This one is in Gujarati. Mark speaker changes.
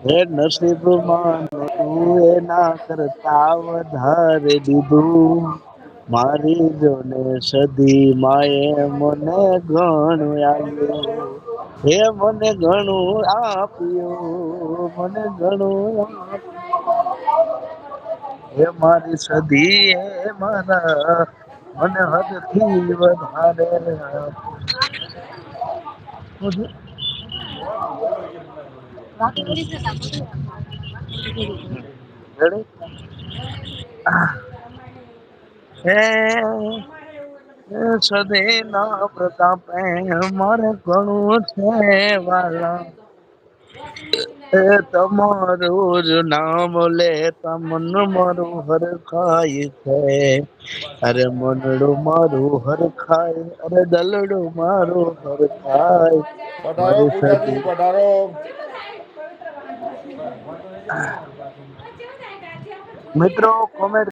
Speaker 1: હે નસીબમાં નોતું એના કરતા વધારે દીધું. મારી જોને સધી માએ મને ઘણું આલ્યું. હે મને ઘણું આપ્યું મને ઘણું હે મારી સધી હે મારા મને હદ થી વધારે આપ્યું. રેડી. હે સધી ના પ્રતાપે મારે ઘણું છે વાલા. એ તમારું જ નામ લેતા મન મારું હરખાય છે. અરે મનડું મારું હરખાય અરે દલડું મારું હરખાય.
Speaker 2: પધારો
Speaker 1: મારી
Speaker 2: પૂજાજી
Speaker 1: સધી
Speaker 2: પધારો.
Speaker 1: મિત્રો કોમેન્ટ